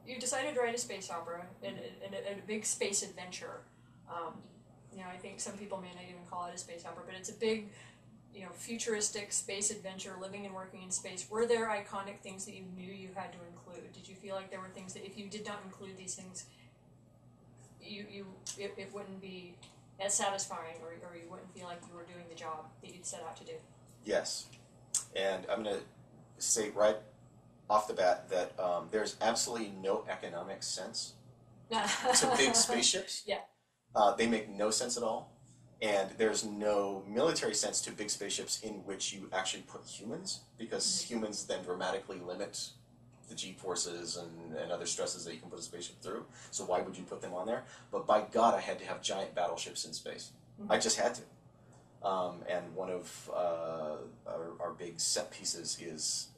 you decided to write a space opera and a big space adventure. Um, I think some people may not even call it a space opera, but it's a big, futuristic space adventure, living and working in space. Were there iconic things that you knew you had to include? Did you feel like there were things that if you did not include these things, it wouldn't be as satisfying, or you wouldn't feel like you were doing the job that you'd set out to do? Yes. And I'm going to say right off the bat that there's absolutely no economic sense to big spaceships. Yeah. They make no sense at all. And there's no military sense to big spaceships in which you actually put humans, because humans then dramatically limit the G-forces and other stresses that you can put a spaceship through. So why would you put them on there? But by God, I had to have giant battleships in space. I just had to. And one of our big set pieces is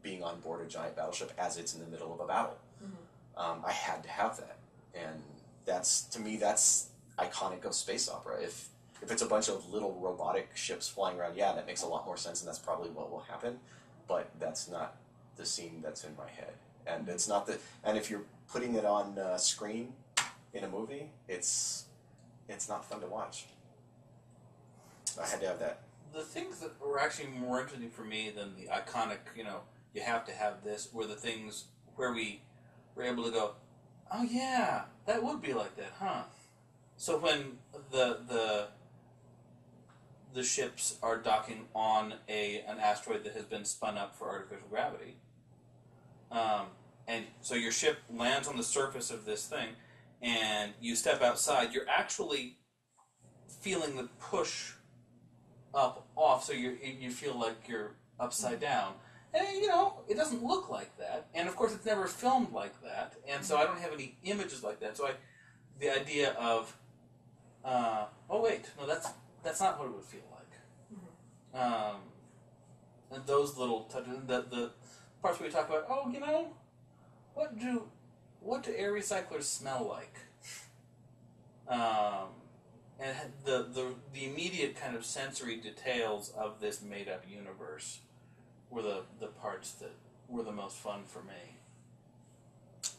being on board a giant battleship as it's in the middle of a battle. I had to have that. And that's, to me, that's iconic of space opera. If it's a bunch of little robotic ships flying around, yeah, that makes a lot more sense, and that's probably what will happen. But that's not the scene that's in my head, and it's not the. And if you're putting it on screen in a movie, it's not fun to watch. I had to have that. The things that were actually more interesting for me than the iconic, you have to have this, were the things where we were able to go, oh yeah, that would be like that, huh? So when the ships are docking on an asteroid that has been spun up for artificial gravity, and so your ship lands on the surface of this thing, and you step outside, you're actually feeling the push up off, so you feel like you're upside down. And, it doesn't look like that. And, of course, it's never filmed like that. And so I don't have any images like that. So the idea of, oh, wait, no, that's not what it would feel like. And those little touches, the parts where we talk about, what do air recyclers smell like? And the immediate kind of sensory details of this made-up universe were the parts that were the most fun for me.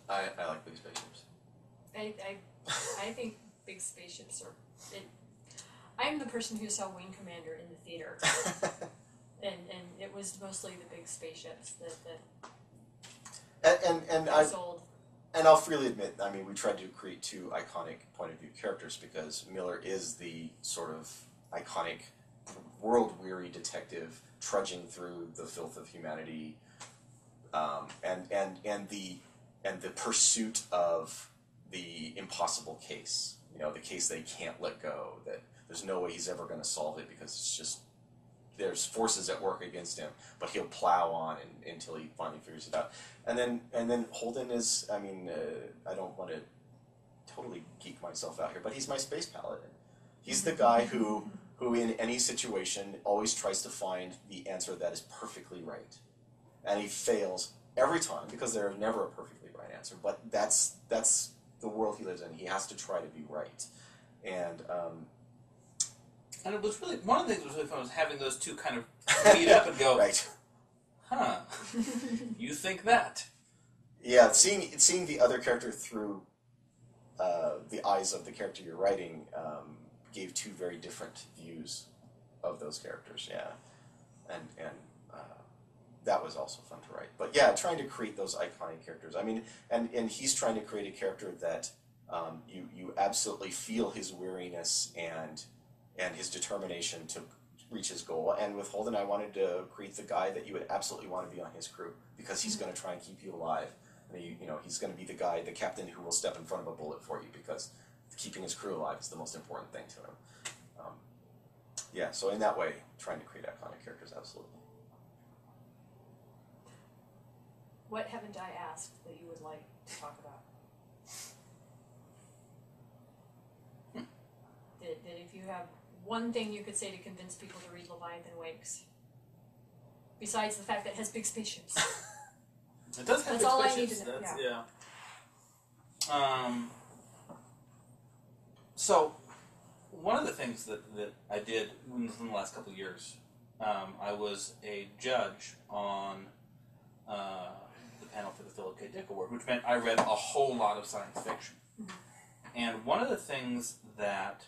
I like big spaceships. I think big spaceships are. I'm the person who saw Wing Commander in the theater, and it was mostly the big spaceships that I sold. And I'll freely admit, I mean, we tried to create two iconic point-of-view characters because Miller is the sort of iconic, world-weary detective trudging through the filth of humanity, and the pursuit of the impossible case. The case they can't let go. That there's no way he's ever going to solve it because it's just there's forces at work against him, but he'll plow on until he finally figures it out. And then Holden is, I mean, I don't want to totally geek myself out here, but he's my space paladin. He's the guy who in any situation always tries to find the answer that is perfectly right. And he fails every time because there's never a perfectly right answer, but that's the world he lives in. He has to try to be right. And it was really, one of the things that was really fun was having those two kind of meet up and go, right. Huh, you think that? Yeah, seeing the other character through the eyes of the character you're writing gave two very different views of those characters, yeah. And that was also fun to write. But yeah, trying to create those iconic characters. I mean, and he's trying to create a character that you absolutely feel his weariness and his determination to reach his goal. And with Holden, I wanted to create the guy that you would absolutely want to be on his crew because he's going to try and keep you alive. And he's going to be the guy, the captain who will step in front of a bullet for you because keeping his crew alive is the most important thing to him. Yeah, so in that way, trying to create iconic characters, absolutely. What haven't I asked that you would like to talk about? That if you have one thing you could say to convince people to read Leviathan Wakes, besides the fact that it has big spaceships. It does have That's big all spaceships. I need to know. Yeah. So, one of the things that I did in the last couple of years, I was a judge on the panel for the Philip K. Dick Award, which meant I read a whole lot of science fiction. And one of the things that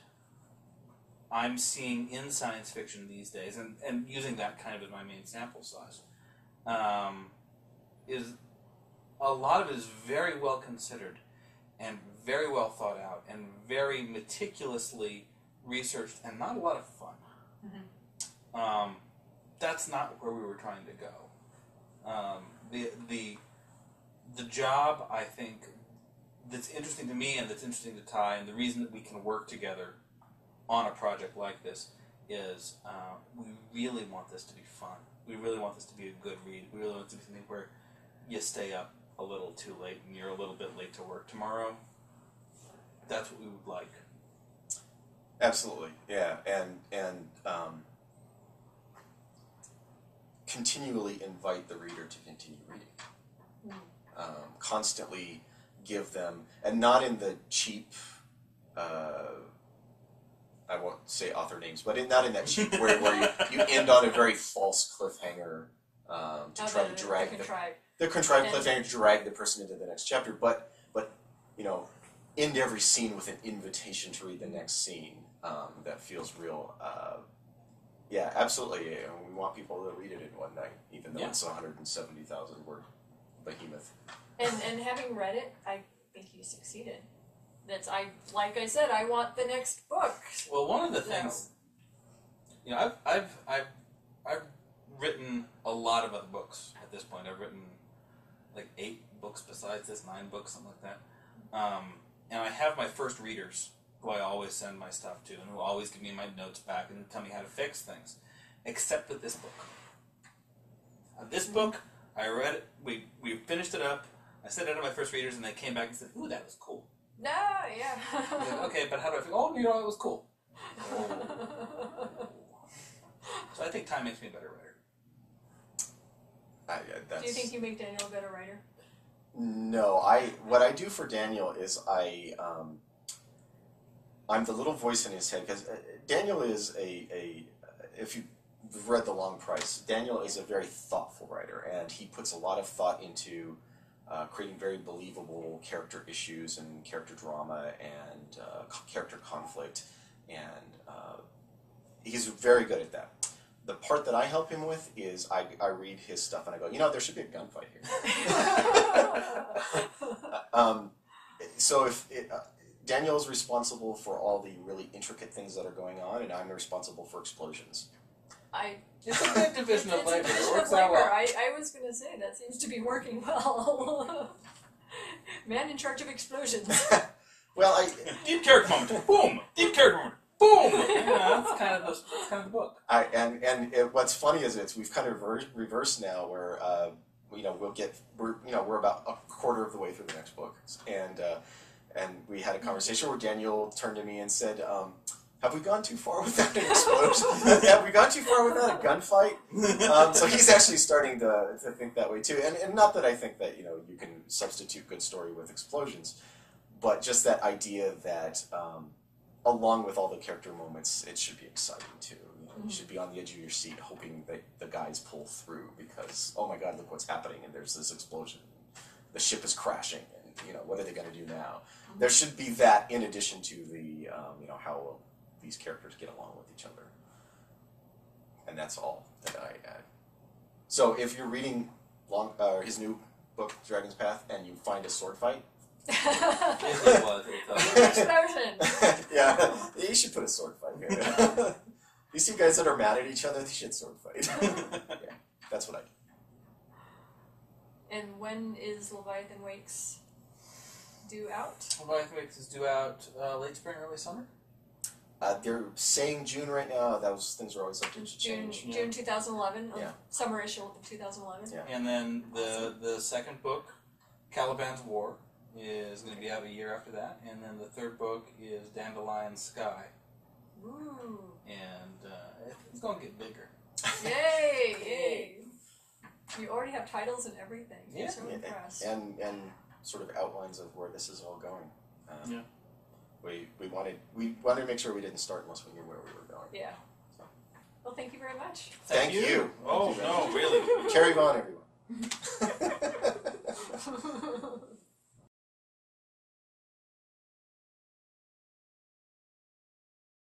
I'm seeing in science fiction these days, and using that kind of as my main sample size, is a lot of it is very well considered and very well thought out and very meticulously researched and not a lot of fun. That's not where we were trying to go. The job, I think, that's interesting to me and that's interesting to Ty, and the reason that we can work together on a project like this is we really want this to be fun. We really want this to be a good read. We really want it to be something where you stay up a little too late and you're a little bit late to work tomorrow. That's what we would like. Absolutely, yeah, and continually invite the reader to continue reading. Constantly give them, and not in the cheap, I won't say author names, but not in that cheap where you end on a very false cliffhanger to try to drag the contrived cliffhanger to drag the person into the next chapter, but end every scene with an invitation to read the next scene that feels real. Yeah, absolutely. Yeah. We want people to read it in one night, even though it's a 170,000 word behemoth. And having read it, I think you succeeded. Like I said, I want the next book. Well, one of the things, I've written a lot of other books at this point. I've written like 8 books besides this, 9 books, something like that. And I have my first readers who I always send my stuff to and who always give me my notes back and tell me how to fix things. Except with this book. This book, I read it, we finished it up, I sent it to my first readers and they came back and said, ooh, that was cool. No, yeah. Like, okay, but how do I feel? Oh, it was cool. Oh. So I think time makes me a better writer. Do you think you make Daniel a better writer? No, what I do for Daniel is I'm the little voice in his head, because Daniel is if you've read The Long Price, Daniel is a very thoughtful writer, and he puts a lot of thought into creating very believable character issues and character drama and character conflict, and he's very good at that. The part that I help him with is I read his stuff and I go, there should be a gunfight here. So if Daniel is responsible for all the really intricate things that are going on, and I'm responsible for explosions. It's a good division of labor. It works out well. I was going to say, that seems to be working well. Man in charge of explosions. Well, deep character moment. Boom. Deep character moment. Boom. That's kind of the book. What's funny is we've kind of reversed now, where we're about a quarter of the way through the next book, and we had a conversation where Daniel turned to me and said, have we gone too far without an explosion? Have we gone too far without a gunfight? So he's actually starting to think that way too. And not that I think that you can substitute good story with explosions, but just that idea that along with all the character moments, it should be exciting too. You should be on the edge of your seat hoping that the guys pull through, because, oh my god, look what's happening, and there's this explosion. The ship is crashing, and what are they going to do now? There should be that in addition to the, how will these characters get along with each other. And that's all that I add. So if you're reading his new book, Dragon's Path, and you find a sword fight, explosion. Yeah, you should put a sword fight here. You see guys that are mad at each other, they should sword fight. Yeah, that's what I do. And when is Leviathan Wakes due out? Leviathan Wakes is due out late spring, early summer. They're saying June right now. Those things are always subject to change. June 2011. Yeah. Summer issue of 2011. Yeah. And then the second book, Caliban's War, is going to be out a year after that. And then the third book is Dandelion Sky. Ooh. And it's going to get bigger. Yay! Yay! You already have titles and everything. Yeah. I'm so impressed. And sort of outlines of where this is all going. Yeah. We wanted to make sure we didn't start unless we knew where we were going. Yeah. So. Well, thank you very much. Thank you. Oh, no, really. Carry on, everyone.